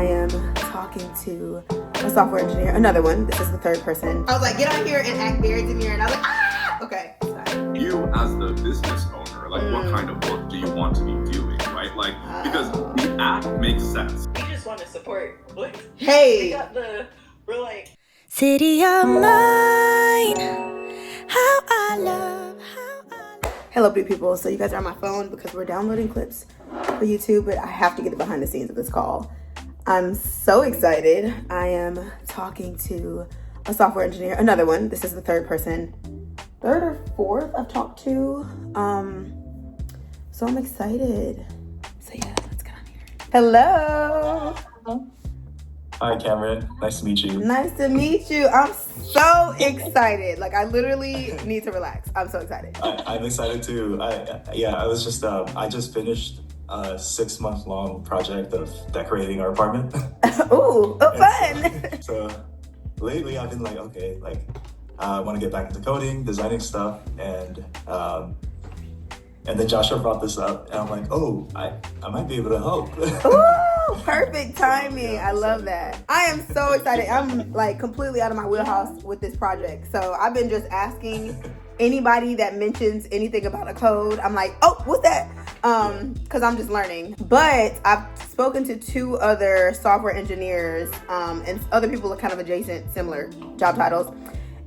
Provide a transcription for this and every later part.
am talking to a software engineer, another one. This is the third person. I was like, get on here and act very demure, and I was like, ah! Okay. You as the business owner, like what kind of work do you want to be doing, right? Like, because the app makes sense. We just want to support, like, hey! We're like, city of mine, how I love. Hello, beauty people. So you guys are on my phone because we're downloading clips for YouTube, but I have to get the behind the scenes of this call. I'm so excited. I am talking to a software engineer, another one. This is the third person. Third or fourth I've talked to. So I'm excited. So yeah, let's get on here. Hello. Hi, Cameron. Nice to meet you. Nice to meet you. I'm so excited. Like, I literally need to relax. I'm so excited. I'm excited too. I just finished a 6-month-long project of decorating our apartment. Ooh, fun. So lately I've been like, okay, I want to get back into coding, designing stuff, and then Joshua brought this up, and I'm like, oh, I might be able to help. Ooh, perfect timing. I love that. I am so excited. I'm like completely out of my wheelhouse with this project. So I've been just asking anybody that mentions anything about a code. I'm like, oh, what's that? Because I'm just learning. But I've spoken to 2 other software engineers, and other people are kind of adjacent, similar job titles.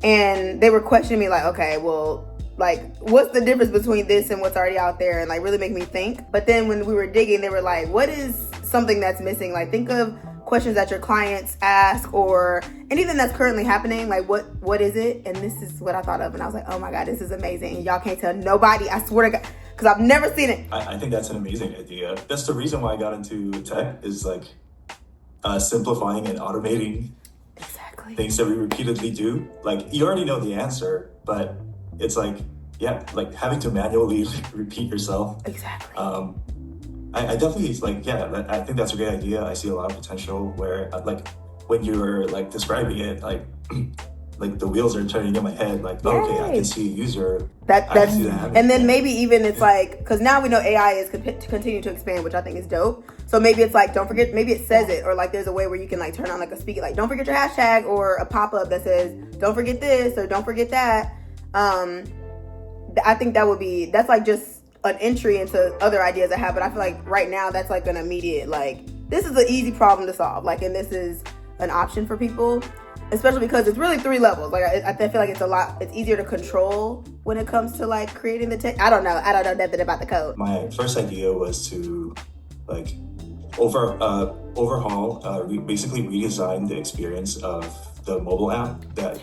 And they were questioning me like, okay, well, like, what's the difference between this and what's already out there? And like really make me think. But then when we were digging, they were like, what is something that's missing? Like, think of questions that your clients ask or anything that's currently happening. Like, what is it? And this is what I thought of. And I was like, oh my God, this is amazing. And y'all can't tell nobody. I swear to God, because I've never seen it. I think that's an amazing idea. That's the reason why I got into tech, is like simplifying and automating things that we repeatedly do. Like, you already know the answer, but it's like, yeah, like having to manually repeat yourself. Exactly. I definitely I think that's a great idea. I see a lot of potential where like when you were like describing it, like like the wheels are turning in my head. Like, oh, okay, I can see a user. That's and then maybe even it's like, because now we know AI is continue to expand, which I think is dope. So maybe it's like, don't forget, maybe it says it, or like there's a way where you can like turn on like a speaker, like don't forget your hashtag, or a pop-up that says don't forget this or don't forget that. I think that's like just an entry into other ideas I have, but I feel like right now that's like an immediate, like, this is an easy problem to solve, like, and this is an option for people, especially because it's really 3 levels. Like, I feel like it's easier to control when it comes to like creating the tech. I don't know nothing about the code. My first idea was to like overhaul, basically redesign the experience of the mobile app, the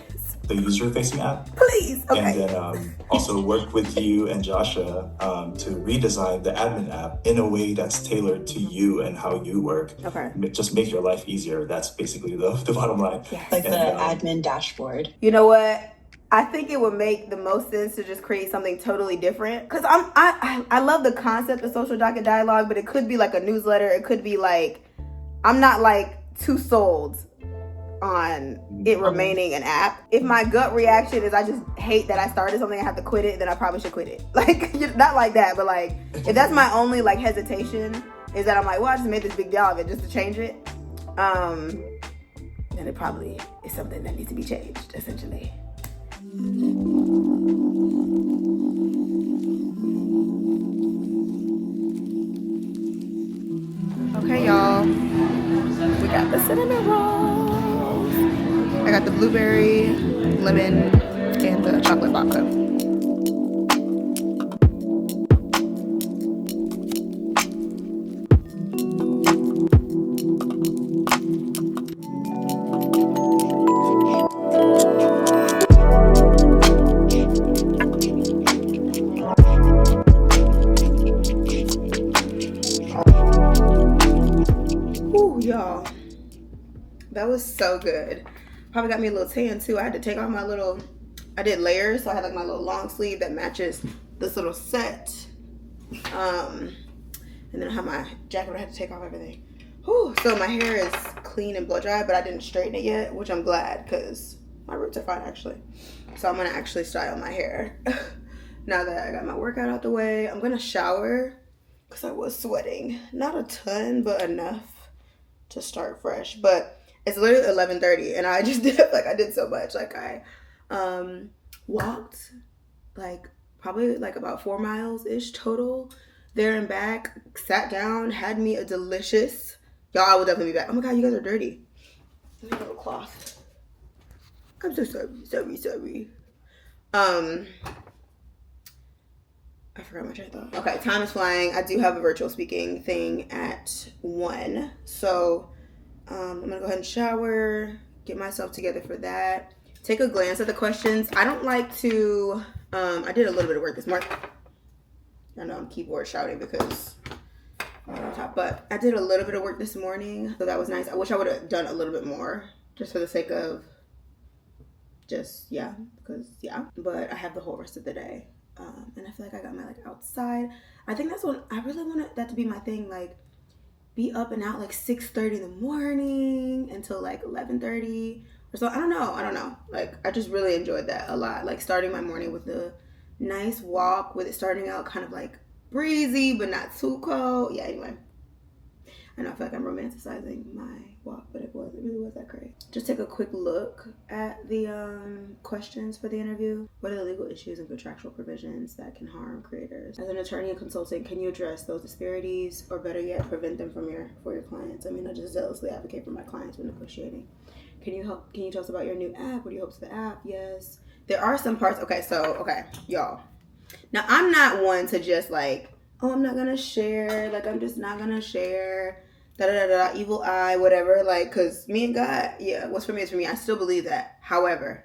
user-facing app. Please, okay. And then also work with you and Joshua to redesign the admin app in a way that's tailored to you and how you work. Okay. Just make your life easier. That's basically the bottom line. Yes. like the admin dashboard. You know what? I think it would make the most sense to just create something totally different. Because I love the concept of social docket dialogue, but it could be like a newsletter. It could be like, I'm not like too sold on it remaining an app. If my gut reaction is I just hate that I started something, I have to quit it, then I probably should quit it. Like, not like that, but like, if that's my only like hesitation, is that I'm like, well, I just made this big deal of it just to change it, then it probably is something that needs to be changed, essentially. Okay, y'all, we got the cinnamon rolls. I got the blueberry, lemon, and the chocolate vodka. Ooh, y'all, that was so good. Probably got me a little tan too. I had to take off I did layers, so I had like my little long sleeve that matches this little set. And then I have my jacket where I had to take off everything. Whew. So my hair is clean and blow dry, but I didn't straighten it yet, which I'm glad because my roots are fine actually. So I'm gonna actually style my hair. Now that I got my workout out the way, I'm gonna shower because I was sweating. Not a ton, but enough to start fresh. But it's literally 11:30, and I just did I did so much. Like I walked like probably like about 4 miles ish total there and back. Sat down, had me a delicious. Y'all, I will definitely be back. Oh my god, you guys are dirty. Let me get a little cloth. I'm so sorry. I forgot my train of thought. Okay, time is flying. I do have a virtual speaking thing at 1. So I'm gonna go ahead and shower, get myself together for that. Take a glance at the questions. I don't like to, I did a little bit of work this morning. I know I'm keyboard shouting because I'm on top, but I did a little bit of work this morning. So that was nice. I wish I would have done a little bit more just for the sake of but I have the whole rest of the day. And I feel like I got my like outside. I think that's what I really want that to be my thing. Like be up and out like 6:30 in the morning until like 11:30 or so. I don't know. Like I just really enjoyed that a lot. Like starting my morning with a nice walk, with it starting out kind of like breezy but not too cold. Yeah, anyway. I know I feel like I'm romanticizing my walk, but it really was that great. Just take a quick look at the questions for the interview. What are the legal issues and contractual provisions that can harm creators? As an attorney and consultant, can you address those disparities, or better yet, prevent them for your clients? I mean, I just zealously advocate for my clients when negotiating. Can you tell us about your new app? What are your hopes of the app? Yes. There are some parts. Okay, y'all. Now, I'm not one to just like, oh, I'm not gonna share. Like, I'm just not gonna share. Evil eye, whatever. Like, cause me and God, yeah, what's for me is for me. I still believe that. However,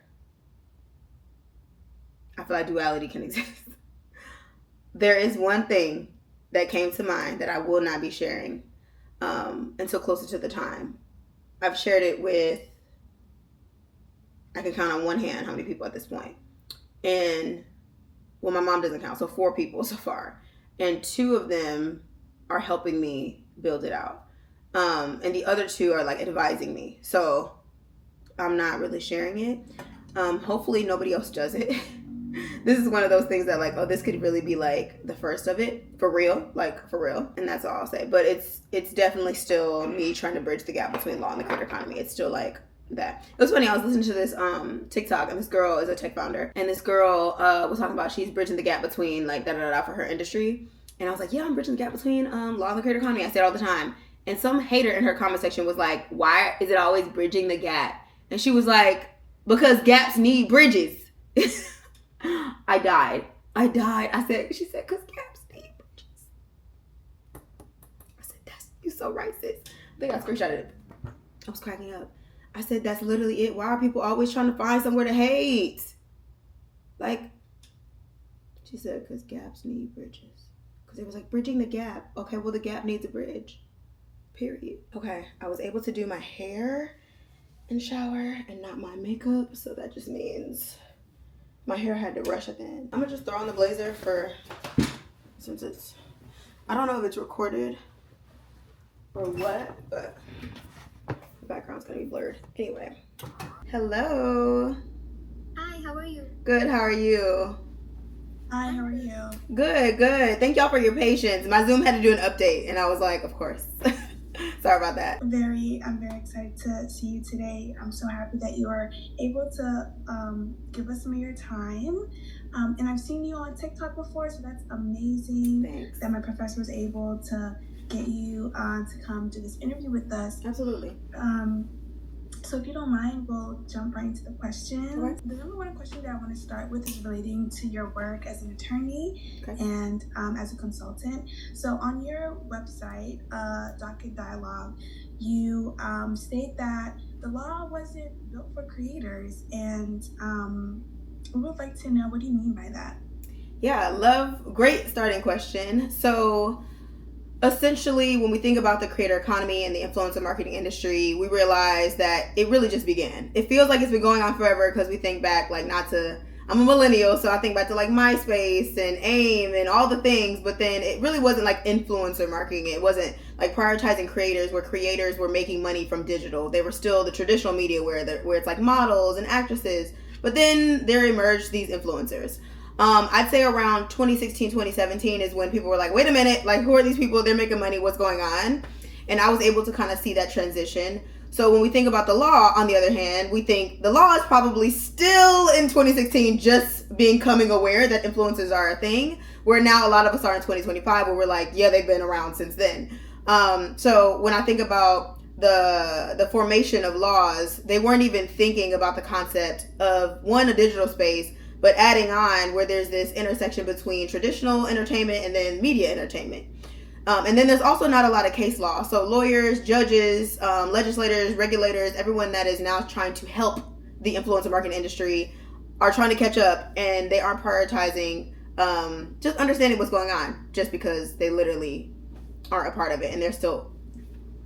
I feel like duality can exist. There is one thing that came to mind that I will not be sharing until closer to the time. I've shared it with, I can count on one hand how many people at this point. And, well, my mom doesn't count, so 4 people so far. And 2 of them are helping me build it out. And the other 2 are like advising me. So I'm not really sharing it. Hopefully nobody else does it. This is one of those things that like, oh, this could really be like the first of it for real. And that's all I'll say. But it's definitely still me trying to bridge the gap between law and the creator economy. It's still like that. It was funny. I was listening to this TikTok, and this girl is a tech founder. And this girl was talking about she's bridging the gap between like for her industry. And I was like, yeah, I'm bridging the gap between law and the creator economy. I say it all the time. And some hater in her comment section was like, why is it always bridging the gap? And she was like, because gaps need bridges. I died. She said, because gaps need bridges. I said, you so right, sis. I think I screenshotted it. I was cracking up. I said, that's literally it. Why are people always trying to find somewhere to hate? Like, she said, because gaps need bridges. Because it was like, bridging the gap. Okay, well, the gap needs a bridge. Period. Okay, I was able to do my hair and shower and not my makeup, so that just means my hair had to rush at the end. I'm gonna just throw on the blazer since it's, I don't know if it's recorded or what, but the background's gonna be blurred. Anyway, hello. Hi, how are you? Good, how are you? Hi, how are you? Good. Thank y'all for your patience. My Zoom had to do an update, and I was like, of course. Sorry about that. I'm very excited to see you today. I'm so happy that you are able to give us some of your time. And I've seen you on TikTok before, so that's amazing. Thanks. That my professor was able to get you to come do this interview with us. Absolutely. So if you don't mind, we'll jump right into the questions. Okay. The number one question that I want to start with is relating to your work as an attorney and as a consultant. So on your website, Docket Dialogue, you state that the law wasn't built for creators, and we would like to know, what do you mean by that? Yeah, great starting question. So essentially, when we think about the creator economy and the influencer marketing industry, we realize that it really just began. It feels like it's been going on forever because we think back, like, I'm a millennial, so I think back to like MySpace and AIM and all the things, but then it really wasn't like influencer marketing. It wasn't like prioritizing creators where creators were making money from digital. They were still the traditional media where it's like models and actresses, but then there emerged these influencers. I'd say around 2016, 2017 is when people were like, wait a minute, like, who are these people? They're making money. What's going on? And I was able to kind of see that transition. So when we think about the law, on the other hand, we think the law is probably still in 2016 just becoming aware that influencers are a thing, where now a lot of us are in 2025 where we're like, yeah, they've been around since then. So when I think about the formation of laws, they weren't even thinking about the concept of, one, a digital space, but adding on where there's this intersection between traditional entertainment and then media entertainment. And then there's also not a lot of case law. So lawyers, judges, legislators, regulators, everyone that is now trying to help the influencer marketing industry are trying to catch up, and they aren't prioritizing just understanding what's going on just because they literally aren't a part of it. And they're still,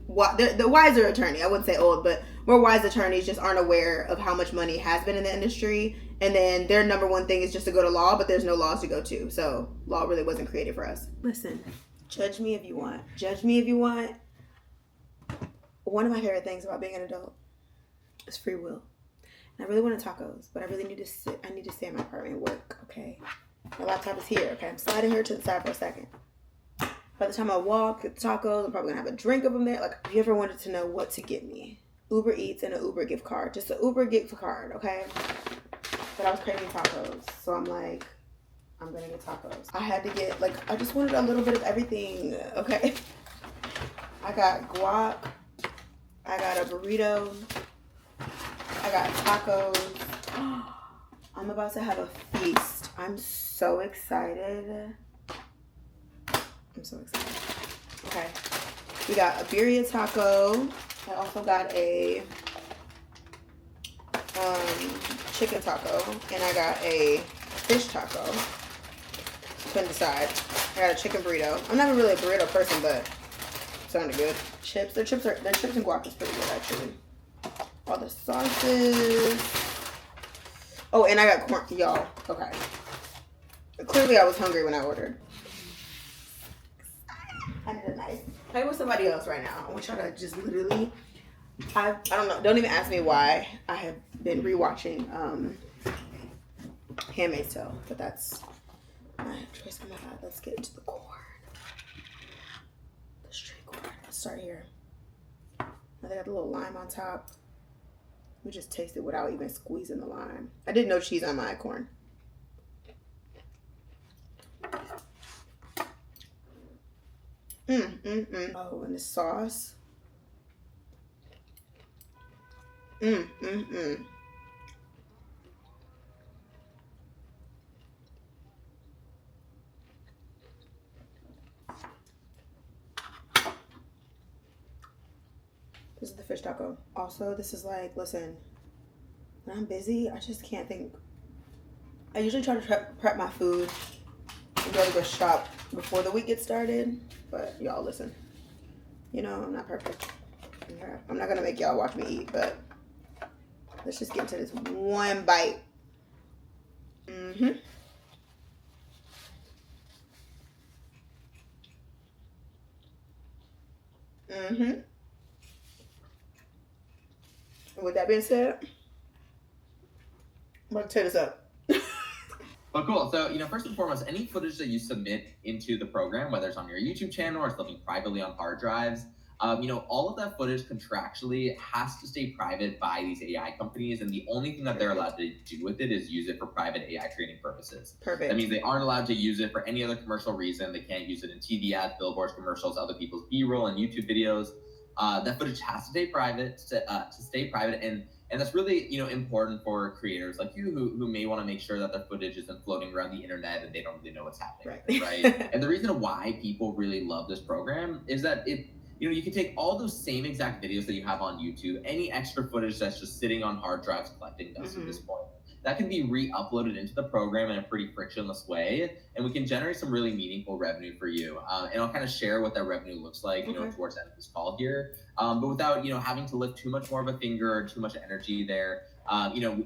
the wiser attorney, I wouldn't say old, but more wise attorneys just aren't aware of how much money has been in the industry. And then their number one thing is just to go to law, but there's no laws to go to. So law really wasn't created for us. Listen. Judge me if you want. Judge me if you want. One of my favorite things about being an adult is free will. And I really wanted tacos, but I really need to sit. I need to stay in my apartment and work, okay? My laptop is here, okay? I'm sliding her to the side for a second. By the time I walk, get tacos, I'm probably going to have a drink of them there. Like, if you ever wanted to know what to get me, Uber Eats and an Uber gift card. Just an Uber gift card, okay? But I was craving tacos, so I'm like, I'm gonna get tacos. I had to get, like, I just wanted a little bit of everything, okay? I got guac. I got a burrito. I got tacos. I'm about to have a feast. I'm so excited. I'm so excited. Okay. We got a birria taco. I also got a chicken taco. And I got a fish taco. Couldn't decide. I got a chicken burrito. I'm not really a burrito person, but it sounded good. Chips. Their chips and guac is pretty good, actually. All the sauces. Oh, and I got corn. Y'all. Okay. Clearly, I was hungry when I ordered. I need a knife. Play with somebody else right now. I want y'all to just literally. I don't know. Don't even ask me why I have been rewatching Handmaid's Tale, but that's my choice. Oh my god, let's get into the corn. The straight corn. Let's start here. Now they got the little lime on top. We just taste it without even squeezing the lime. I didn't know cheese on my corn. Oh, and the sauce. This is the fish taco. Also, this is like, listen, when I'm busy, I just can't think. I usually try to prep my food and go to go shop before the week gets started. But y'all, listen, you know, I'm not perfect. I'm not gonna make y'all watch me eat, but let's just get into this one bite. With that being said, I'm gonna tear this up. But cool. So, first and foremost, any footage that you submit into the program, whether it's on your YouTube channel or it's living privately on hard drives, all of that footage contractually has to stay private by these AI companies, and the only thing that they're allowed to do with it is use it for private AI training purposes. Perfect. That means they aren't allowed to use it for any other commercial reason. They can't use it in TV ads, billboards, commercials, other people's B-roll and YouTube videos. That footage has to stay private, and that's really, important for creators like you who may want to make sure that their footage isn't floating around the internet and they don't really know what's happening, right? And the reason why people really love this program is that you can take all those same exact videos that you have on YouTube, any extra footage that's just sitting on hard drives collecting dust at this point, that can be re-uploaded into the program in a pretty frictionless way, and we can generate some really meaningful revenue for you. And I'll kind of share what that revenue looks like, towards the end of this call here. But without, having to lift too much more of a finger or too much energy there,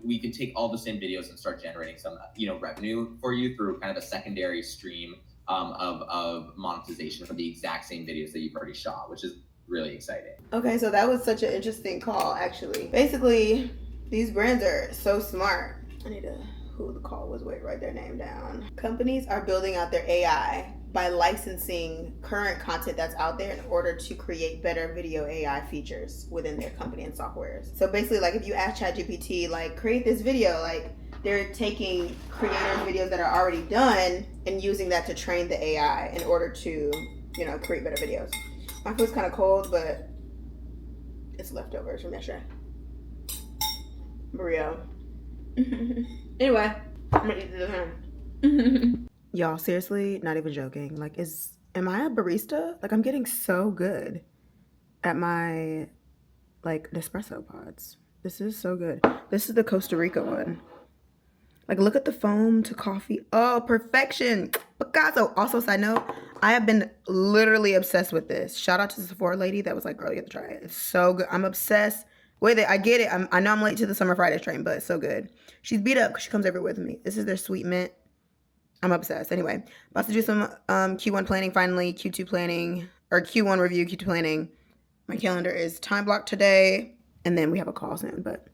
we can take all the same videos and start generating some, revenue for you through kind of a secondary stream of monetization for the exact same videos that you've already shot, which is really exciting. Okay, so that was such an interesting call, actually. Basically, these brands are so smart. I need to, who the call was, wait, write their name down. Companies are building out their AI by licensing current content that's out there in order to create better video AI features within their company and softwares. So basically, like if you ask ChatGPT, like create this video, like they're taking creators' videos that are already done and using that to train the AI in order to, you know, create better videos. My food's kind of cold, but it's leftovers from yesterday. Burrito. Anyway, I'm gonna eat this. Y'all, seriously, not even joking. Like, am I a barista? Like, I'm getting so good at my, like, Nespresso pods. This is so good. This is the Costa Rica one. Like, look at the foam to coffee. Oh, perfection. Picasso. Also, side note, I have been literally obsessed with this. Shout out to the Sephora lady that was like, girl, you have to try it. It's so good. I'm obsessed. Wait, I get it. I know I'm late to the Summer Fridays train, but it's so good. She's beat up because she comes everywhere with me. This is their sweet mint. I'm obsessed. Anyway, about to do some Q1 planning finally, Q2 planning, or Q1 review, Q2 planning. My calendar is time blocked today, and then we have a call soon, but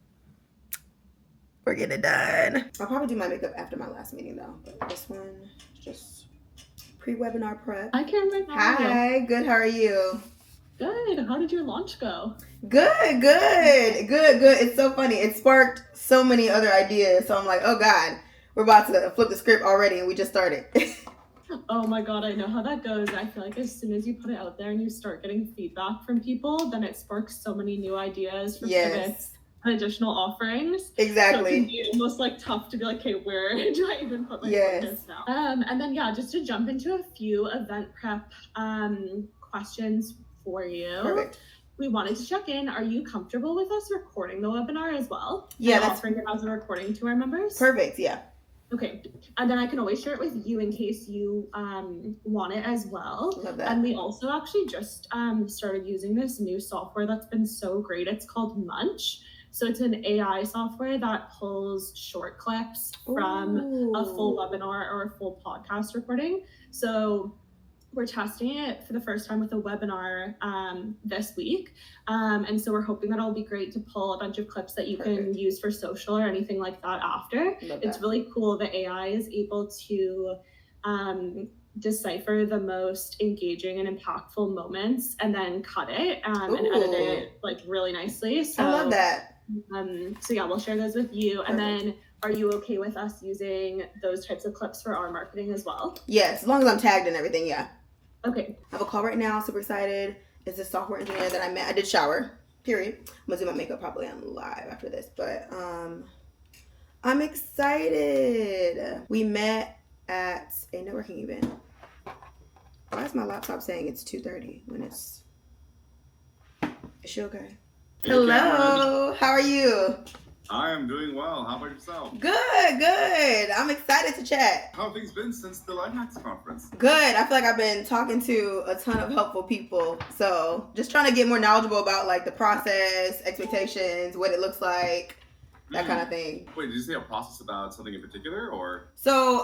we're getting it done. I'll probably do my makeup after my last meeting though, but this one is just pre-webinar prep. Hi, Cameron. Hi, good. How are you? Good. How did your launch go? Good. It's so funny. It sparked so many other ideas. So I'm like, oh God, we're about to flip the script already and we just started. Oh my God, I know how that goes. I feel like as soon as you put it out there and you start getting feedback from people, then it sparks so many new ideas for pivots and additional offerings. Exactly. So it can be almost like tough to be like, okay, where do I even put my focus now? And then just to jump into a few event prep questions for you. Perfect. We wanted to check in. Are you comfortable with us recording the webinar as well? Yeah, and that's offering it as a recording to our members. Perfect. Yeah. Okay, and then I can always share it with you in case you want it as well. Love that. And we also actually just started using this new software that's been so great. It's called Munch. So it's an AI software that pulls short clips from a full webinar or a full podcast recording. So we're testing it for the first time with a webinar this week. And so we're hoping that it'll be great to pull a bunch of clips that you can use for social or anything like that after. It's really cool. The AI is able to decipher the most engaging and impactful moments and then cut it and edit it like really nicely. So I love that. So yeah, we'll share those with you. And then are you okay with us using those types of clips for our marketing as well? Yes, as long as I'm tagged and everything, yeah. Okay. I have a call right now, super excited. It's a software engineer that I met. I did shower, period. I'm gonna do my makeup probably on live after this, but I'm excited. We met at a networking event. Why is my laptop saying it's 2:30 when is she okay? Hey, Hello, Cameron. How are you? I am doing well. How about yourself? Good. I'm excited to chat. How have things been since the LifeHacks conference? Good. I feel like I've been talking to a ton of helpful people. So just trying to get more knowledgeable about like the process, expectations, what it looks like, that kind of thing. Wait, did you say a process about something in particular or? So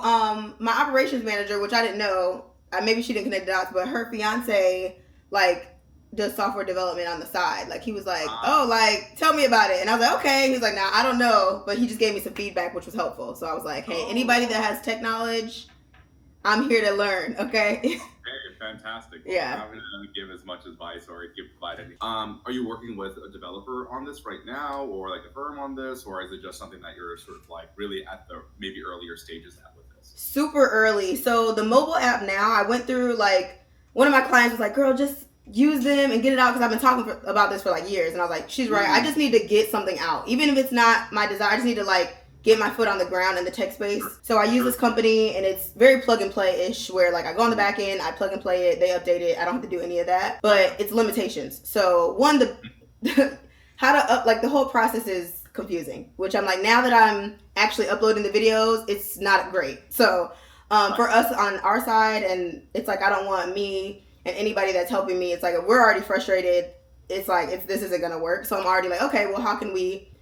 my operations manager, which I didn't know, maybe she didn't connect the dots, but her fiance like does software development on the side. Like he was like, oh, like tell me about it. And I was like, okay. He was like, nah, I don't know. But he just gave me some feedback, which was helpful. So I was like, hey, anybody that has tech knowledge, I'm here to learn. Okay. Hey, fantastic. Well, Yeah. I'm going to give as much advice or provide any. Are you working with a developer on this right now or like a firm on this? Or is it just something that you're sort of like really at the maybe earlier stages at with this? Super early. So the mobile app now, I went through like, one of my clients was like, girl, just use them and get it out because I've been talking about this for like years. And I was like, she's right. I just need to get something out. Even if it's not my desire, I just need to like get my foot on the ground in the tech space. So I use this company and it's very plug and play-ish where like I go on the back end, I plug and play it, they update it. I don't have to do any of that, but it's limitations. So one, how to like the whole process is confusing, which I'm like, now that I'm actually uploading the videos, it's not great. So for us on our side, and it's like, I don't want me and anybody that's helping me, it's like, if we're already frustrated, it's like, this isn't going to work. So I'm already like, okay, well, how can we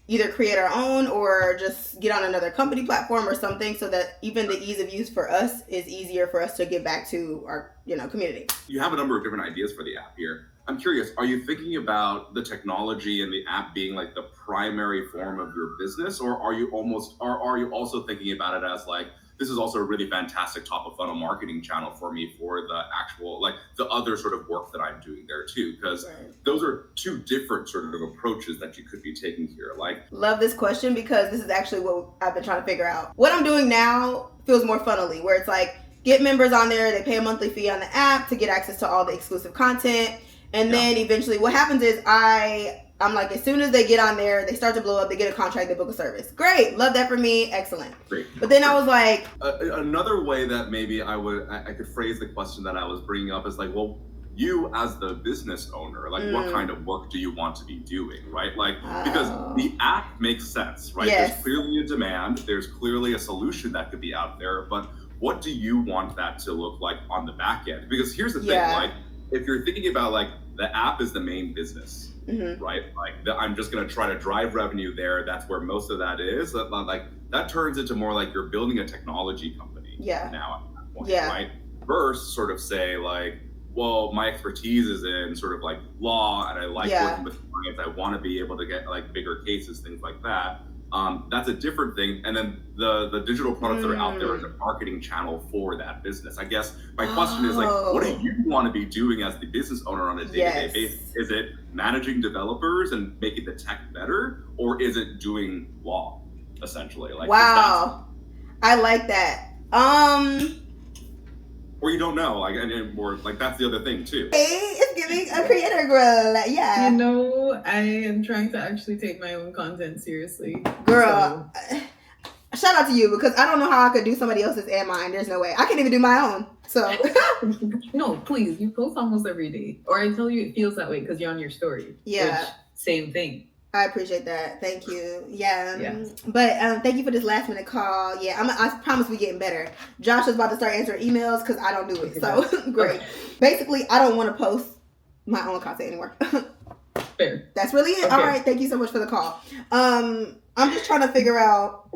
either create our own or just get on another company platform or something so that even the ease of use for us is easier for us to give back to our, community. You have a number of different ideas for the app here. I'm curious, are you thinking about the technology and the app being like the primary form of your business, or are you also thinking about it as like this is also a really fantastic top of funnel marketing channel for me for the actual, like the other sort of work that I'm doing there too, because those are two different sort of approaches that you could be taking here. Like, love this question because this is actually what I've been trying to figure out. What I'm doing now feels more funnily, where it's like, get members on there, they pay a monthly fee on the app to get access to all the exclusive content. And then eventually what happens is I'm like, as soon as they get on there, they start to blow up, they get a contract, they book a service. Great. Love that for me. Excellent. Great. But then I was like, another way that maybe I could phrase the question that I was bringing up is like, well, you as the business owner, like what kind of work do you want to be doing, right? Like, because the app makes sense, right? Yes. There's clearly a demand, there's clearly a solution that could be out there, but what do you want that to look like on the back end? Because here's the thing, like, if you're thinking about like the app is the main business, right? Like I'm just gonna try to drive revenue there. That's where most of that is. Like that turns into more like you're building a technology company now at that point, right? Versus sort of say like, well, my expertise is in sort of like law, and I like working with clients. I want to be able to get like bigger cases, things like that. That's a different thing. And then the digital products that are out there is a marketing channel for that business. I guess my question is like, what do you want to be doing as the business owner on a day-to-day basis? Is it managing developers and making the tech better, or is it doing law, essentially? Like, wow, I like that. Or you don't know, like, or like that's the other thing too. Hey, it's giving a creator girl, You know, I am trying to actually take my own content seriously. Girl, shout out to you, because I don't know how I could do somebody else's and mine. There's no way. I can't even do my own. So no, please, you post almost every day, or I tell you it feels that way because you're on your story. Yeah, which, same thing. I appreciate that. Thank you. But thank you for this last minute call. I promise we're getting better. Josh is about to start answering emails because I don't do it. So great. Basically, I don't want to post my own content anymore. Fair. That's really it. All right. Thank you so much for the call. I'm just trying to figure out.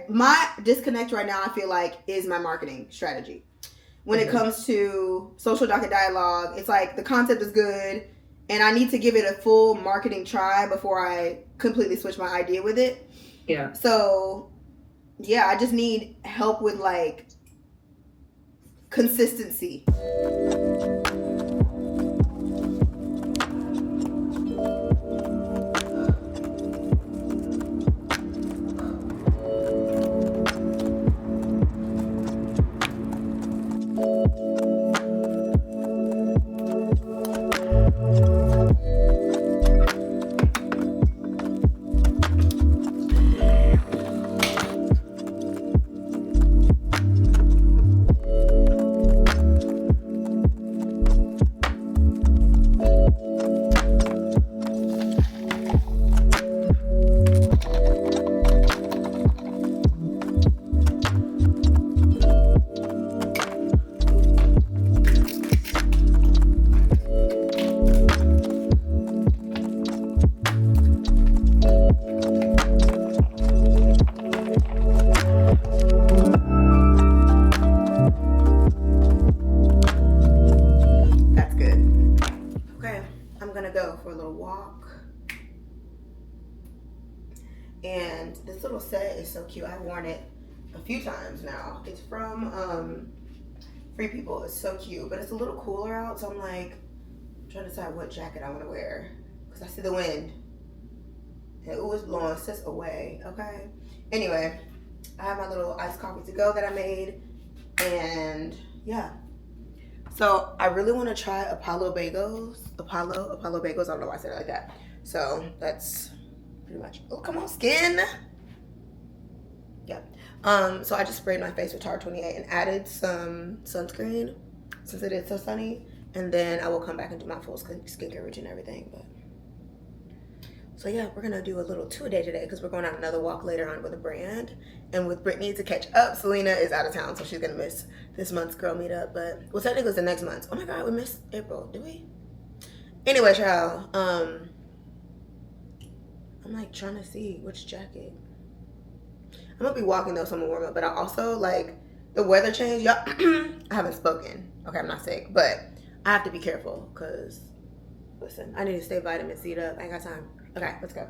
My disconnect right now, I feel like, is my marketing strategy. When it comes to social docket dialogue, it's like the concept is good, and I need to give it a full marketing try before I completely switch my idea with it. Yeah. So, I just need help with like consistency. And this little set is so cute. I've worn it a few times now. It's from Free People. It's so cute, but it's a little cooler out, so I'm like trying to decide what jacket I want to wear because I see the wind. And ooh, it's blowing sis away. Okay. Anyway, I have my little iced coffee to go that I made, and yeah. So I really want to try Apollo bagels. Apollo bagels. I don't know why I said it like that. So that's pretty much. Oh, come on, skin. Yeah. So I just sprayed my face with Tar 28 and added some sunscreen since it is so sunny, and then I will come back and do my full skincare routine and everything. But so yeah, we're gonna do a little two-a-day today because we're going on another walk later on with a brand and with Brittany to catch up. Selena is out of town, so she's gonna miss this month's girl meetup. But well, technically it's the next month. Oh my god, we missed April, did we? Anyway, child. I'm like trying to see which jacket. I'm gonna be walking though, so I'm gonna warm up. But I also like the weather change. Y'all, I haven't spoken. Okay, I'm not sick, but I have to be careful because listen, I need to stay vitamin C'd up. I ain't got time. Okay, let's go.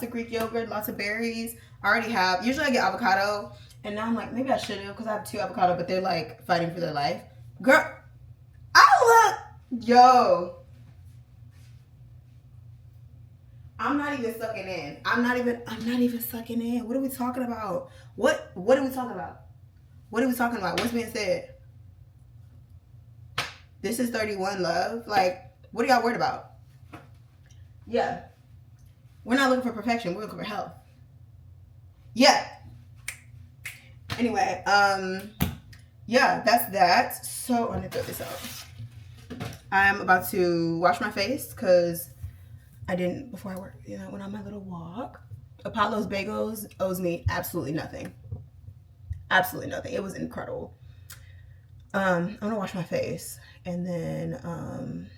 lots of Greek yogurt, lots of berries. I already have. Usually I get avocado, and now I'm like, maybe I should have because I have 2 avocado, but they're like fighting for their life. Girl, yo. I'm not even sucking in. I'm not even sucking in. What are we talking about? What are we talking about? What are we talking about? What's being said? This is 31 love. Like, what are y'all worried about? Yeah. We're not looking for perfection. We're looking for health. Yeah. Anyway, yeah, that's that. So I'm gonna throw this out. I'm about to wash my face because I didn't before I work. You know, went on my little walk. Apollo's Bagels owes me absolutely nothing. Absolutely nothing. It was incredible. I'm gonna wash my face and then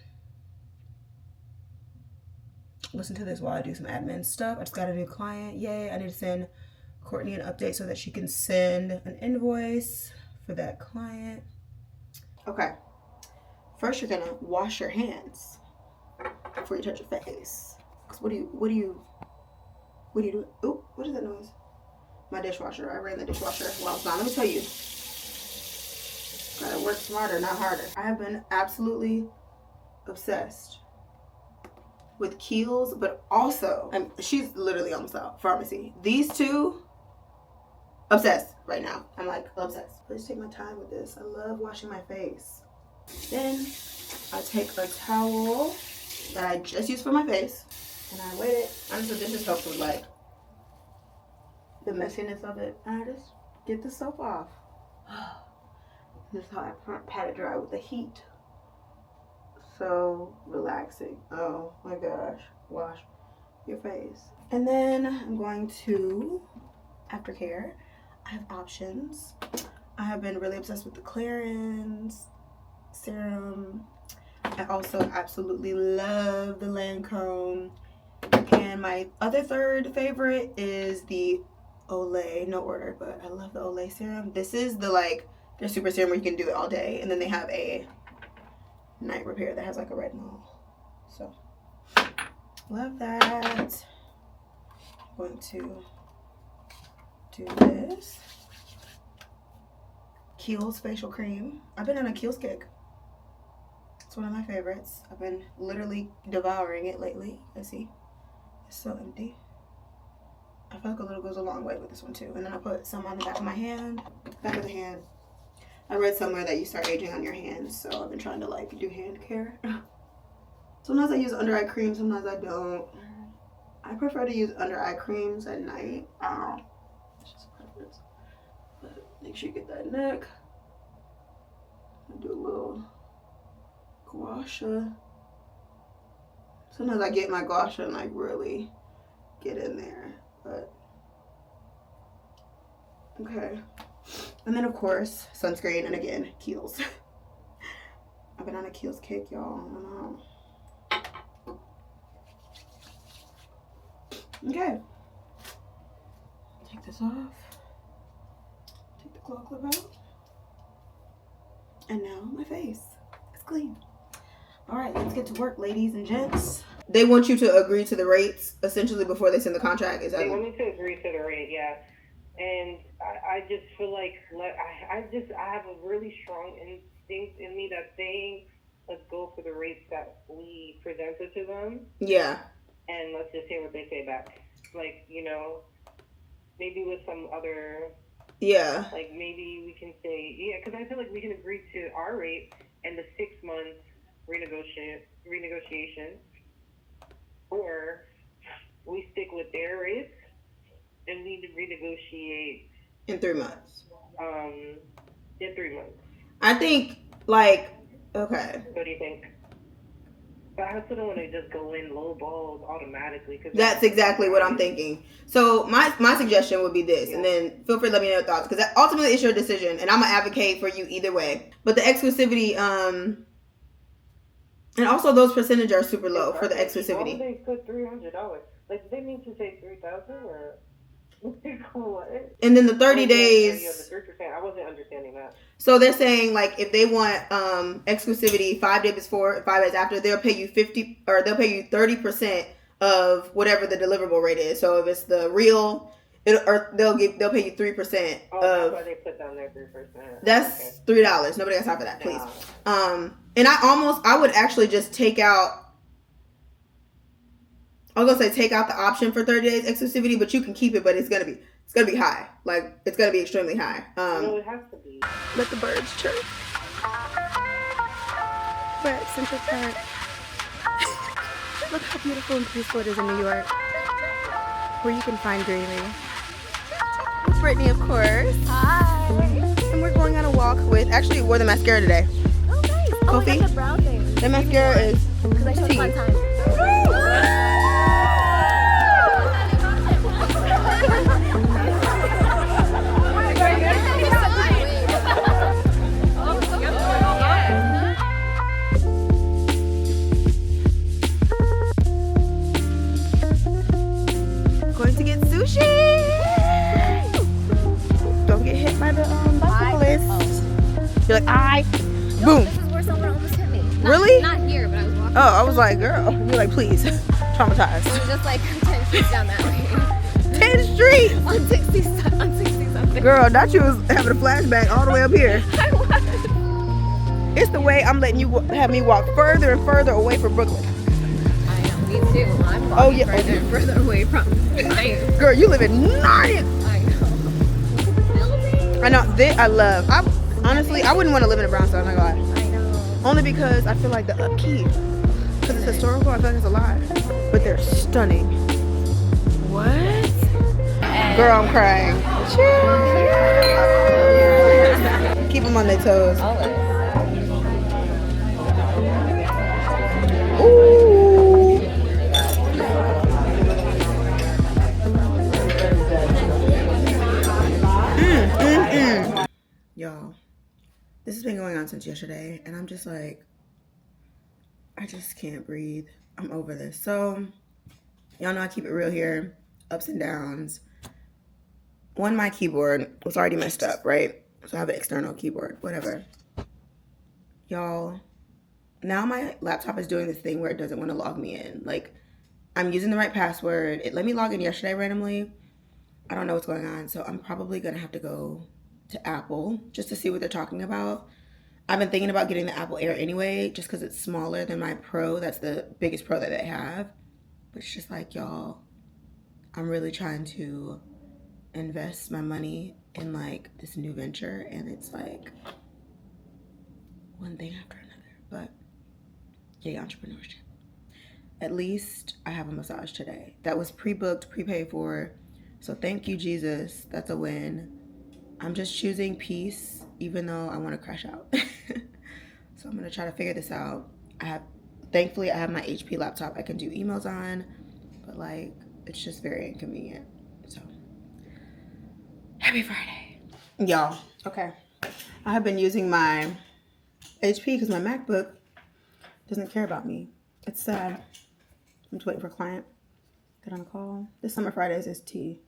listen to this while I do some admin stuff. I just got a new client. Yay! I need to send Courtney an update so that she can send an invoice for that client. Okay. First, you're gonna wash your hands before you touch your face. Cause what do you do? Ooh, what is that noise? My dishwasher. I ran the dishwasher while it's on. Let me tell you. Gotta work smarter, not harder. I have been absolutely obsessed with Kiehl's, but also, she's literally almost out. Pharmacy. These two, obsessed right now. I'm like obsessed. Let's take my time with this. I love washing my face. Then I take a towel that I just used for my face and I wet it. Honestly, this just helps with like the messiness of it. And I just get the soap off. This is how I pat it dry with the heat. So relaxing. Oh my gosh. Wash your face. And then I'm going to aftercare. I have options. I have been really obsessed with the Clarins serum. I also absolutely love the Lancome. And my other third favorite is the Olay. No order, but I love the Olay serum. This is the like their super serum where you can do it all day. And then they have a night repair that has like a retinol. So love that. I'm going to do this. Kiehl's facial cream. I've been on a Kiehl's kick. It's one of my favorites. I've been literally devouring it lately. Let's see. It's so empty. I feel like a little goes a long way with this one too. And then I put some on the back of my hand. Back of the hand. I read somewhere that you start aging on your hands, so I've been trying to like do hand care. Sometimes I use under eye cream, sometimes I don't. I prefer to use under eye creams at night. It's just a preference. But make sure you get that neck. I do a little gua sha. Sometimes I get my gua sha and like really get in there, but okay. And then of course sunscreen, and again Kiehl's. I've been on a Kiehl's kick, y'all. Okay. Take this off. Take the claw clip out. And now my face is clean. All right, let's get to work, ladies and gents. They want you to agree to the rates essentially before they send the contract. Is that? They want me to agree to the rate, yeah. And I just feel like I have a really strong instinct in me that's saying let's go for the rates that we presented to them. Yeah. And let's just hear what they say back. Like, you know, maybe with some other. Yeah. Like maybe we can say, yeah, because I feel like we can agree to our rate and the 6 months renegotiation, or we stick with their rates and we renegotiate in 3 months. In 3 months. I think like okay. What do you think? But I still don't want to just go in low balls automatically. Cause that's exactly what I'm thinking. So my suggestion would be this, and then feel free to let me know your thoughts, because ultimately it's your decision, and I'm gonna advocate for you either way. But the exclusivity, and also those percentage are super low for the exclusivity. Why would they put $300? Like, they mean to say 3,000 or what? And then the 30 days. Yeah, the 3%. I wasn't understanding that. So they're saying like if they want exclusivity 5 days before, 5 days after, they'll pay you 30% of whatever the deliverable rate is. So if it's the real, they'll pay you 3%. Oh, that's why they put down their 3%. That's $3. Nobody got time for that, please. And I would actually just take out. I was gonna say take out the option for 30 days exclusivity, but you can keep it, but it's gonna be high. Like it's gonna be extremely high. No, it has to be. Let the birds chirp. We're at Central Park. Look how beautiful and peaceful it is in New York, where you can find greenery. It's Brittany, of course. Hi. And we're going on a walk with. Actually, wore the mascara today. Oh, nice. Kofi. Oh, I got the brown thing. The mascara is because I chose tea. fun time. Going to get sushi. Don't get hit by the bicyclist. You're like, boom. This is where someone almost hit me. Really? Not here, but I was walking. Oh, I was like, girl. You're like, please. Traumatized. It was just like 10 streets down that way. 10 streets? on 60 something. Girl, not you was having a flashback all the way up here. I was. It's the way I'm letting you have me walk further and further away from Brooklyn. I know, me too. I'm walking further and further away from Narnia. Girl, you live in Narnia. I know. I know. Honestly, I wouldn't want to live in a brownstone, I'm not gonna lie. I know. Only because I feel like the upkeep, because it's historical, I feel like it's a lot. But they're stunning. What? Girl, I'm crying. Cheers. Keep them on their toes. Ooh. Y'all, this has been going on since yesterday, and I'm just like, I just can't breathe. I'm over this. So, y'all know I keep it real here. Ups and downs. My keyboard was already messed up, right? So I have an external keyboard, whatever. Y'all, now my laptop is doing this thing where it doesn't want to log me in. Like, I'm using the right password. It let me log in yesterday randomly. I don't know what's going on, so I'm probably going to have to go to Apple just to see what they're talking about. I've been thinking about getting the Apple Air anyway, just because it's smaller than my Pro. That's the biggest Pro that they have. But it's just like, y'all, I'm really trying to invest my money in like this new venture, and it's like one thing after another. But yeah, entrepreneurship. At least I have a massage today. That was pre-booked, prepaid for. So thank you, Jesus. That's a win. I'm just choosing peace, even though I want to crash out. So I'm gonna try to figure this out. Thankfully, I have my HP laptop I can do emails on, but like, it's just very inconvenient. So, happy Friday. Y'all, okay. I have been using my HP because my MacBook doesn't care about me. It's sad. I'm just waiting for a client. Get on a call. This summer Fridays is tea.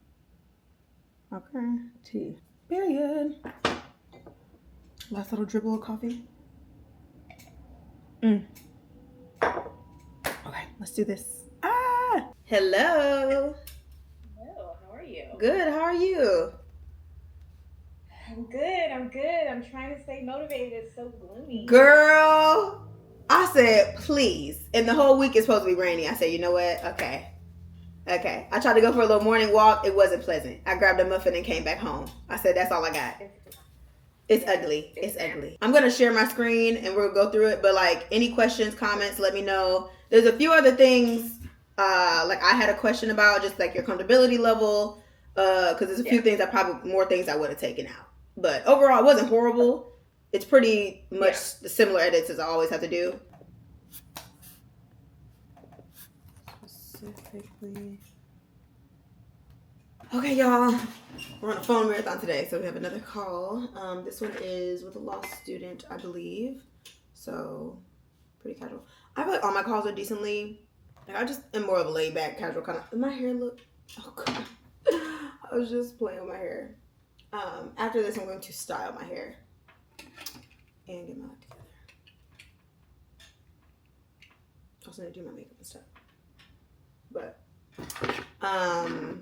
Okay, tea. Period. Last little dribble of coffee. Okay, let's do this. Hello. Hello, how are you? Good, how are you? I'm good. I'm trying to stay motivated. It's so gloomy. Girl, I said, please. And the whole week is supposed to be rainy. I said, you know what? Okay. I tried to go for a little morning walk. It wasn't pleasant. I grabbed a muffin and came back home. I said, that's all I got. It's ugly. It's ugly. I'm going to share my screen and we'll go through it. But like any questions, comments, let me know. There's a few other things like I had a question about just like your comfortability level. Because there's a few things more things I would have taken out. But overall, it wasn't horrible. It's pretty much the similar edits as I always have to do. Specifically. Okay, y'all. We're on a phone marathon today, so we have another call. This one is with a law student, I believe. So, pretty casual. I feel like all my calls are decently, like I just am more of a laid back, casual kind of. My hair look, oh god. I was just playing with my hair. After this, I'm going to style my hair and get my life together. Also, need to do my makeup and stuff. But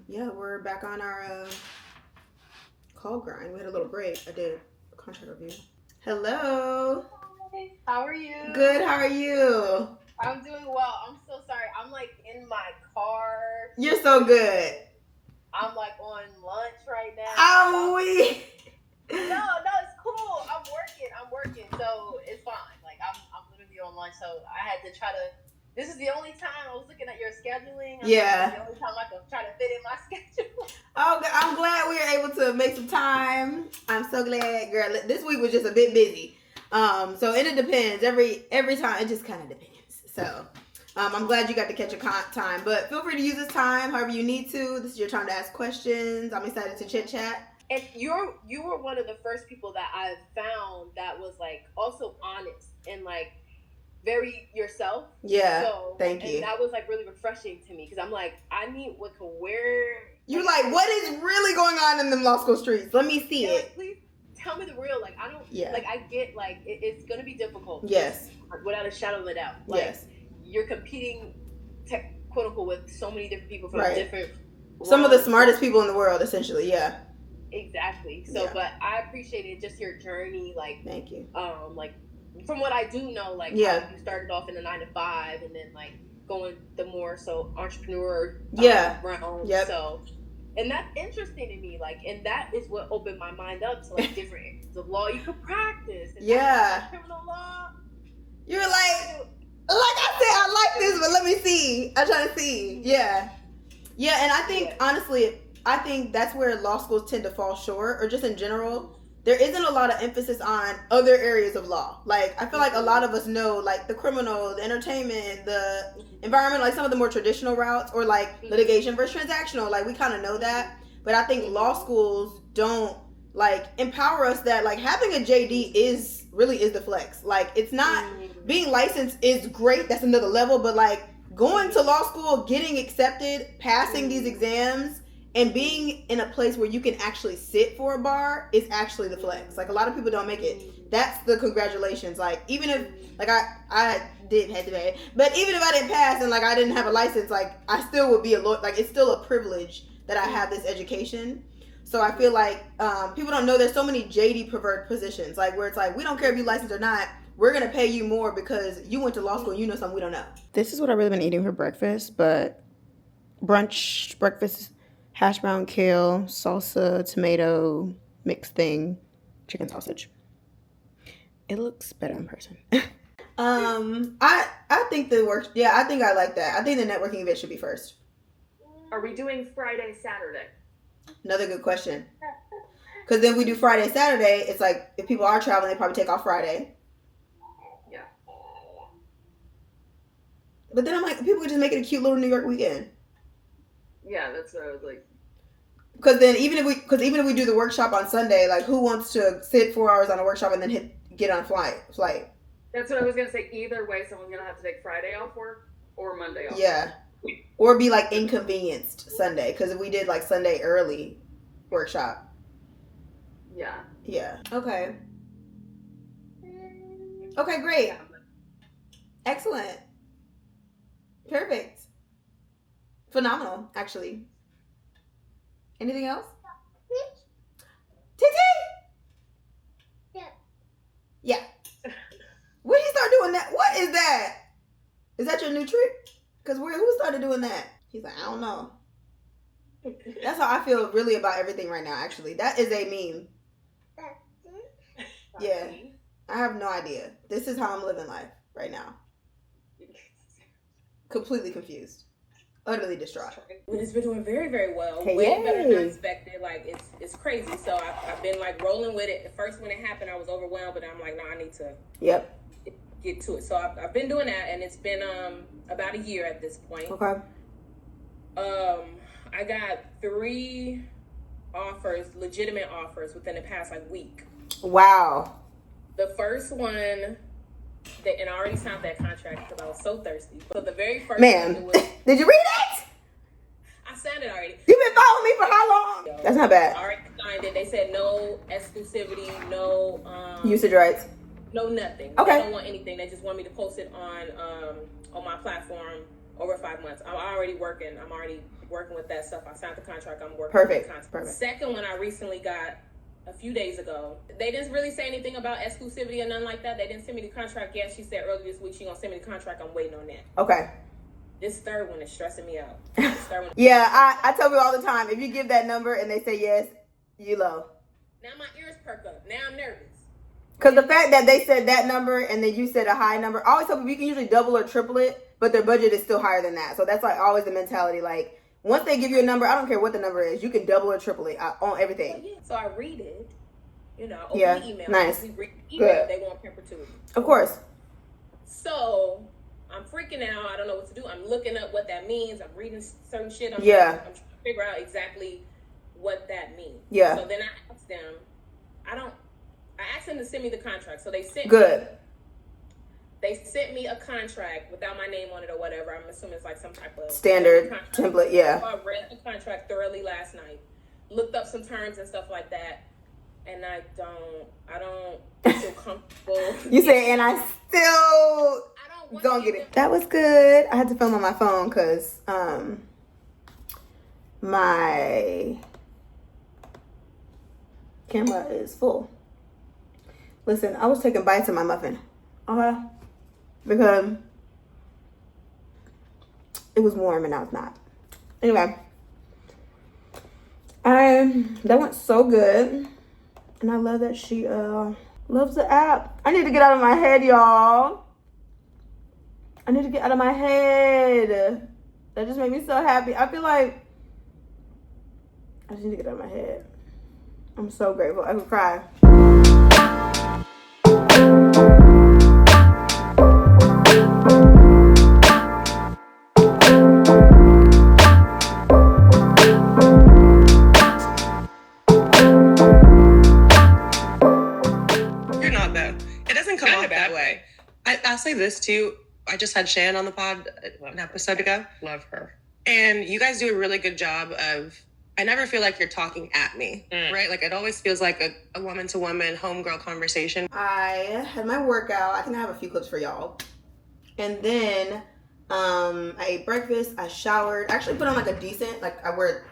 yeah, we're back on our call grind. We had a little break. I did a contract review. Hello. Hi. How are you? Good. How are you? I'm doing well. I'm so sorry. I'm like in my car. You're so good. I'm like on lunch right now. Oh, we. No, it's cool. I'm working, so it's fine. Like I'm literally on lunch, so I had to try to. This is the only time I was looking at your scheduling. Yeah. The only time I could try to fit in my schedule. Oh, I'm glad we were able to make some time. I'm so glad, girl. This week was just a bit busy. So it depends. Every time it just kind of depends. So I'm glad you got to catch a time, but feel free to use this time however you need to. This is your time to ask questions. I'm excited to chit chat. And you were one of the first people that I found that was like also honest and like very yourself. Yeah. So, thank you. And that was like really refreshing to me because I'm like, I need what can wear. You're like, what is really going on in them law school streets? Let me see it. Like, please tell me the real. Like I don't. Yeah. Like I get like it's gonna be difficult. Yes. Without a shadow of a doubt. Like, yes. You're competing, quote unquote, with so many different people from different. Some of the smartest people in the world, essentially. Yeah. Exactly. So, yeah. But I appreciated just your journey. Like, thank you. Like from what I do know, like how you started off in the 9-to-5 and then like going the more so entrepreneur realm. Yep. So, and that's interesting to me. Like, and that is what opened my mind up to like different areas of law you could practice. And criminal law. You're like I said, I like this, but let me see. I'm trying to see. Yeah. Yeah, and I think, honestly, I think that's where law schools tend to fall short, or just in general. There isn't a lot of emphasis on other areas of law. Like, I feel like a lot of us know, like, the criminal, the entertainment, the environment, like some of the more traditional routes, or like litigation versus transactional. Like, we kind of know that. But I think law schools don't, like, empower us that, like, having a JD really is the flex. Like, it's not, being licensed is great. That's another level. But, like, going to law school, getting accepted, passing these exams, and being in a place where you can actually sit for a bar is actually the flex. Like, a lot of people don't make it. That's the congratulations. Like, even if, like, I did have to pay, but even if I didn't pass and, like, I didn't have a license, like, I still would be a lawyer. Like, it's still a privilege that I have this education. So I feel like people don't know there's so many JD preferred positions, like, where it's like, we don't care if you're licensed or not. We're going to pay you more because you went to law school and you know something we don't know. This is what I've really been eating for breakfast, but brunch, breakfast, hash brown, kale, salsa, tomato, mixed thing, chicken sausage. It looks better in person. I think I think I like that. I think the networking event should be first. Are we doing Friday, Saturday? Another good question. Because then we do Friday, Saturday. It's like, if people are traveling, they probably take off Friday. Yeah. But then I'm like, people could just make it a cute little New York weekend. Yeah, that's what I was like. Because then even if we do the workshop on Sunday, like, who wants to sit 4 hours on a workshop and then get on a flight? That's what I was gonna say. Either way, someone's gonna have to take Friday off work or Monday off. Yeah. Or be like inconvenienced Sunday, because if we did like Sunday early workshop. Yeah. Yeah. Okay, great. Excellent. Perfect. Phenomenal, actually. Anything else? TT? Yeah. When did you start doing that? What is that? Is that your new trick? Because who started doing that? He's like, I don't know. That's how I feel really about everything right now, actually. That is a meme. Yeah. I have no idea. This is how I'm living life right now. Completely confused. Utterly distraught. It's been doing very, very well. Hey, Way better than expected. Like, it's crazy. So I've been, like, rolling with it. At first, when it happened, I was overwhelmed. But I'm like, no, I need to get to it. So I've been doing that. And it's been about a year at this point. Okay. I got 3 offers, legitimate offers, within the past, like, week. Wow. The first one, and I already signed that contract because I was so thirsty. So the very first one was... Did you read it? I signed it already. You've been following me for how long? That's not bad. I already signed it. They said no exclusivity, no... usage rights. No nothing. Okay. They don't want anything. They just want me to post it on my platform over 5 months. I'm already working with that stuff. I signed the contract. I'm working Perfect. with the contract. Perfect. Second one I recently got a few days ago. They didn't really say anything about exclusivity or nothing like that. They didn't send me the contract yet. She said earlier this week she's gonna send me the contract. I'm waiting on that. Okay. This third one is stressing me out. Yeah, I tell people all the time, if you give that number and they say yes, you low. Now my ears perk up. Now I'm nervous. Because the fact that they said that number and then you said a high number, I always tell people you can usually double or triple it, but their budget is still higher than that. So that's like always the mentality. Like, once they give you a number, I don't care what the number is, you can double or triple it on everything. Well, yeah. So I read it. You know, open Yeah, the email. nice. We read the email. Good. They want perpetuity. Of course. So I'm freaking out. I don't know what to do. I'm looking up what that means. I'm reading certain shit. I'm trying to figure out exactly what that means. Yeah. So then I asked them. I asked them to send me the contract. So they sent They sent me a contract without my name on it or whatever. I'm assuming it's like some type of standard template. Yeah. So I read the contract thoroughly last night. Looked up some terms and stuff like that. And I don't feel comfortable. You say, and I still don't get it. That was good. I had to film on my phone because my camera is full. Listen, I was taking bites of my muffin. Okay? Because it was warm and now it's not. Anyway. That went so good. And I love that she loves the app. I need to get out of my head, y'all. I need to get out of my head. That just made me so happy. I feel like I just need to get out of my head. I'm so grateful. I could cry. You're not though. It doesn't come off that way. I'll say this too. I just had Shan on the pod an episode ago. Love her. And you guys do a really good job of, I never feel like you're talking at me, right? Like it always feels like a woman to woman homegirl conversation. I had my workout. I think I have a few clips for y'all. And then I ate breakfast. I showered. I actually put on like a decent, like I wear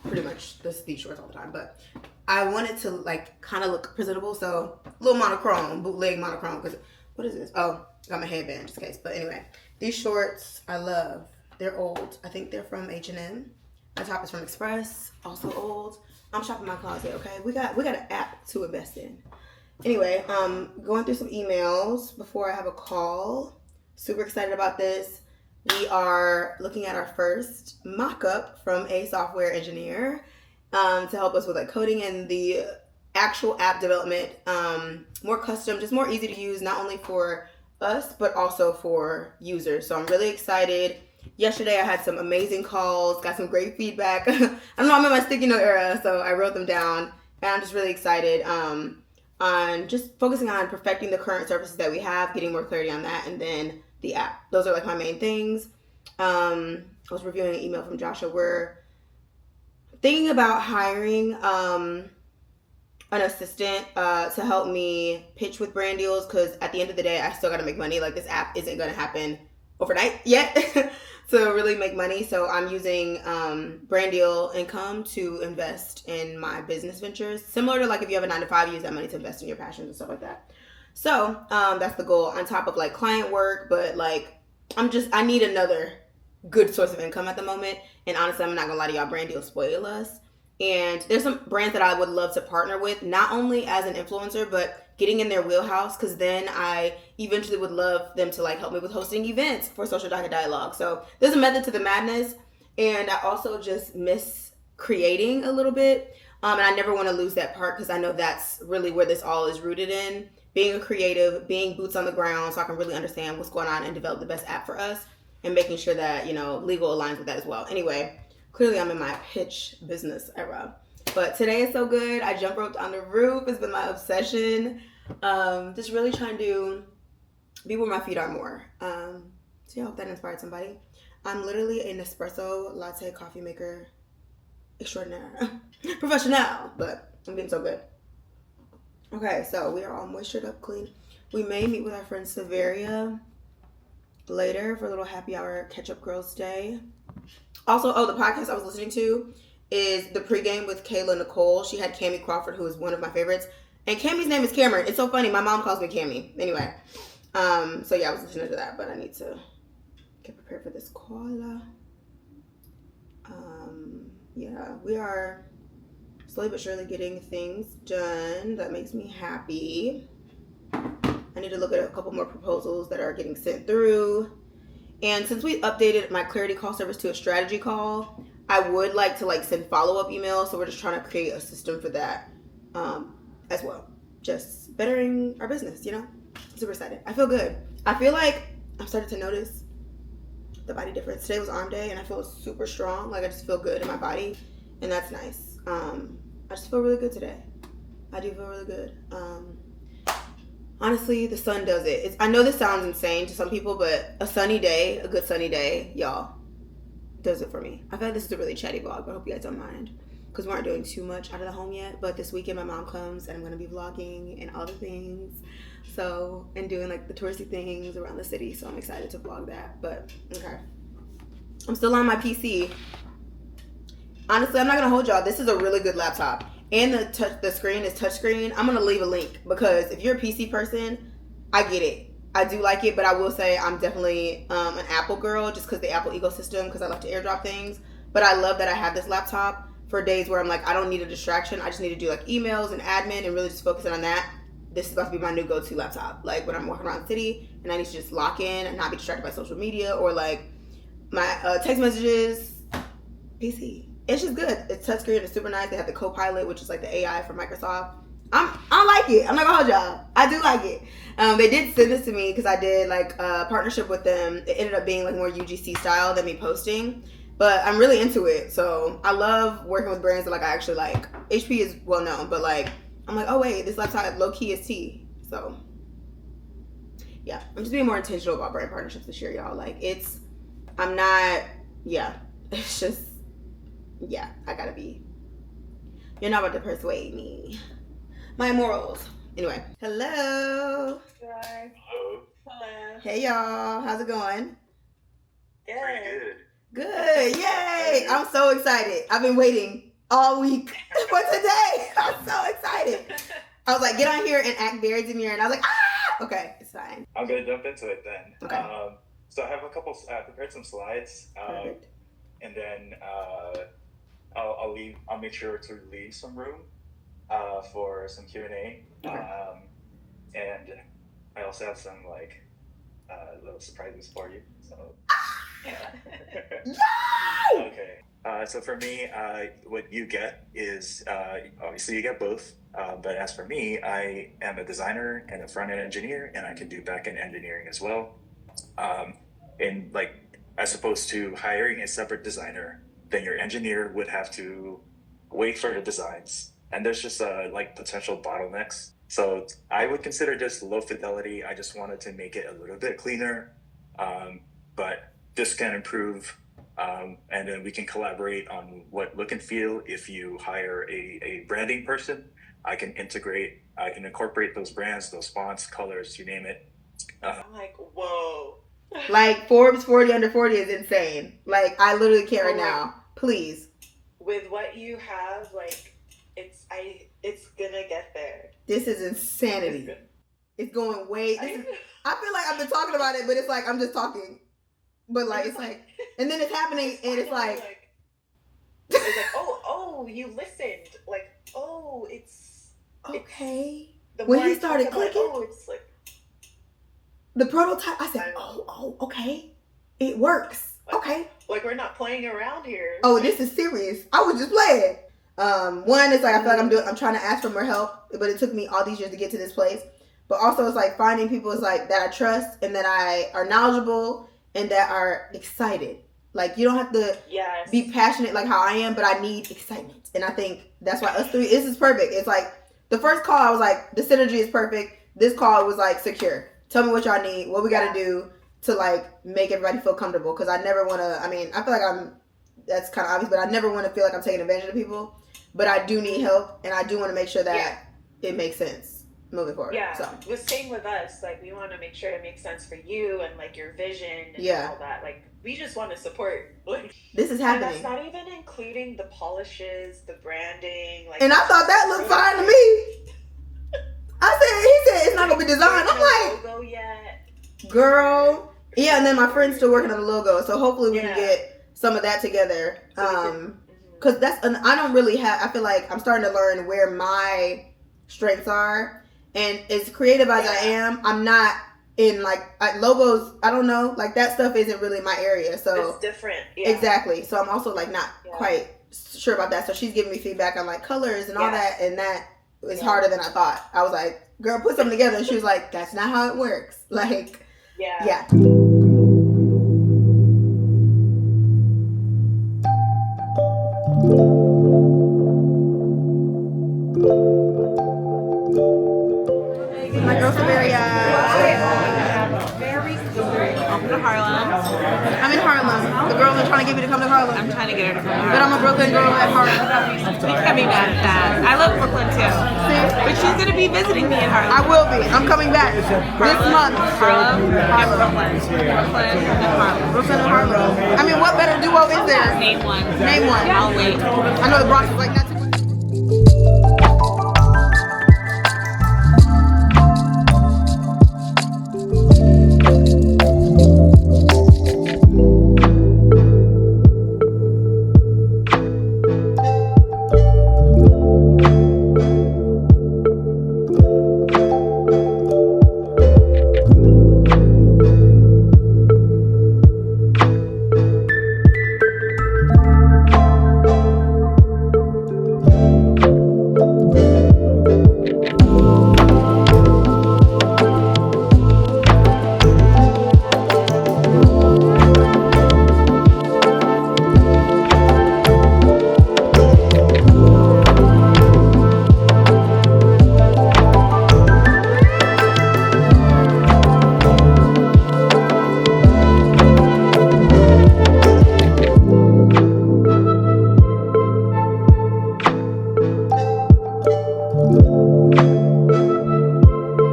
pretty much these shorts all the time, but I wanted to like kind of look presentable. So a little monochrome, bootleg monochrome. Because what is this? Oh, got my headband just in case. But anyway, these shorts I love. They're old. I think they're from H&M. My top is from Express, also old. I'm shopping my closet, okay? We got an app to invest in. Anyway, going through some emails before I have a call. Super excited about this. We are looking at our first mock-up from a software engineer to help us with like coding and the actual app development. More custom, just more easy to use, not only for us, but also for users. So I'm really excited. Yesterday I had some amazing calls, got some great feedback. I don't know, I'm in my sticky note era, so I wrote them down. And I'm just really excited on just focusing on perfecting the current services that we have, getting more clarity on that, and then the app. Those are like my main things. I was reviewing an email from Joshua. We're thinking about hiring an assistant to help me pitch with brand deals, because at the end of the day, I still got to make money. Like, this app isn't going to happen overnight yet to really make money. So I'm using brand deal income to invest in my business ventures. Similar to like if you have a 9-to-5, you use that money to invest in your passions and stuff like that. So that's the goal, on top of like client work. But like I need another good source of income at the moment. And honestly, I'm not gonna lie to y'all, brand deals spoil us. And there's some brands that I would love to partner with, not only as an influencer, but getting in their wheelhouse, because then I eventually would love them to like help me with hosting events for Social Dialogue. So there's a method to the madness, and I also just miss creating a little bit. And I never want to lose that part, because I know that's really where this all is rooted in. Being a creative, being boots on the ground, so I can really understand what's going on and develop the best app for us, and making sure that, you know, legal aligns with that as well. Anyway, clearly I'm in my pitch business era. But today is so good. I jump roped on the roof. It's been my obsession. Just really trying to be where my feet are more. So yeah, I hope that inspired somebody. I'm literally an espresso latte coffee maker extraordinaire. Professional, but I'm getting so good. Okay, so we are all moistured up, clean. We may meet with our friend Severia later for a little happy hour catch-up girls day. Also, the podcast I was listening to is the pregame with Kayla Nicole. She had Cammie Crawford, who is one of my favorites. And Cammie's name is Cameron. It's so funny. My mom calls me Cammie. Anyway. So yeah, I was listening to that, but I need to get prepared for this call. Yeah, we are slowly but surely getting things done. That makes me happy. I need to look at a couple more proposals that are getting sent through. And since we updated my Clarity Call service to a strategy call, I would like to send follow-up emails. So we're just trying to create a system for that as well. Just bettering our business, Super excited. I feel good. I feel like I'm starting to notice the body difference. Today was arm day and I feel super strong. I just feel good in my body and that's nice. I just feel really good today. I do feel really good. Honestly, the sun does it. I know this sounds insane to some people, but a good sunny day, y'all, does it for me. I feel like this is a really chatty vlog, but I hope you guys don't mind because we aren't doing too much out of the home yet. But this weekend, my mom comes and I'm going to be vlogging and all the things. And doing the touristy things around the city. So I'm excited to vlog that. But, okay. I'm still on my PC. Honestly, I'm not going to hold y'all. This is a really good laptop. And the screen is touchscreen. I'm going to leave a link because if you're a PC person, I get it. I do like it, but I will say I'm definitely an Apple girl just because the Apple ecosystem, because I love to airdrop things. But I love that I have this laptop for days where I'm I don't need a distraction. I just need to do emails and admin and really just focus on that. This is about to be my new go-to laptop. When I'm walking around the city and I need to just lock in and not be distracted by social media or my text messages. PC. It's just good. It's touchscreen. It's super nice. They have the Copilot, which is the AI from Microsoft. I like it. I'm not gonna hold y'all. I do like it. They did send this to me because I did a partnership with them. It ended up being more UGC style than me posting. But I'm really into it. So I love working with brands that I actually like. HP is well known, but I'm oh wait, this laptop low key is T. So yeah, I'm just being more intentional about brand partnerships this year, y'all. It's just, yeah, I gotta be. You're not about to persuade me. My morals. Anyway, hello. Hi. Hello. Hey y'all, how's it going? Good. Pretty good. Good, yay! I'm so excited. I've been waiting all week for today. I'm so excited. I was get on here and act very demure, and I was okay, it's fine. I'm gonna jump into it then. Okay. So I have a couple. Prepared some slides, and then I'll make sure to leave some room for some Q&A. Okay. And I also have some little surprises for you. So. Okay. So for me, what you get is obviously you get both. But as for me, I am a designer and a front-end engineer, and I can do back-end engineering as well. And as opposed to hiring a separate designer, then your engineer would have to wait for the designs, and there's just potential bottlenecks. So I would consider this low fidelity. I just wanted to make it a little bit cleaner, but this can improve. And then we can collaborate on what look and feel. If you hire a branding person, I can incorporate those brands, those fonts, colors, you name it. I'm whoa. Forbes 40 under 40 is insane. I literally can't right now. Please. With what you have, it's gonna get there. This is insanity. It's going way. I feel like I've been talking about it, but it's I'm just talking. But it's and then it's happening, and it's oh, you listened. It's okay. When he started clicking, it's the prototype. I said, oh, okay, it works. Okay. We're not playing around here. Oh, this is serious. I was just playing. One is I feel like I'm trying to ask for more help, but it took me all these years to get to this place. But also it's finding people that I trust and that are knowledgeable and that are excited. You don't have to be passionate how I am, but I need excitement. And I think that's why us three, this is perfect. It's the first call, I was the synergy is perfect. This call was secure. Tell me what y'all need, what we got to do to make everybody feel comfortable. Because I never want to, I feel like that's kind of obvious, but I never want to feel like I'm taking advantage of people. But I do need help, and I do want to make sure that it makes sense. moving forward. Yeah, so the same with us. Like, we want to make sure it makes sense for you and like your vision and all that. Like, we just want to support. Like, this is happening. And that's not even including the polishes, the branding. Like, and I thought that looked fine to me. He said it's not gonna be designed. I'm like, logo yet. Girl, yeah. And then my friend's still working on the logo, so hopefully we can get some of that together. Because I don't really have. I feel like I'm starting to learn where my strengths are, and as creative as I am, I'm not in like logos. I don't know, like that stuff isn't really my area. So it's different. Exactly. So I'm also like not quite sure about that. So she's giving me feedback on like colors and all that, and that is harder than I thought. I was like, girl, put something together, and she was like, that's not how it works. Like, yeah. My girls are very Welcome to Harlem. I'm in Harlem. The girls are trying to get me to come to Harlem. I'm trying to get her to come to Harlem. But I'm a Brooklyn girl at heart. We can be mad at that. I love Brooklyn too. See? But she's going to be visiting me in Harlem. I will be. I'm coming back this month. Harlem and Brooklyn. Brooklyn and Harlem. Brooklyn and Harlem. I mean, what better duo is there? Name one. Name one. I'll wait. I know the Bronx is like, not too much.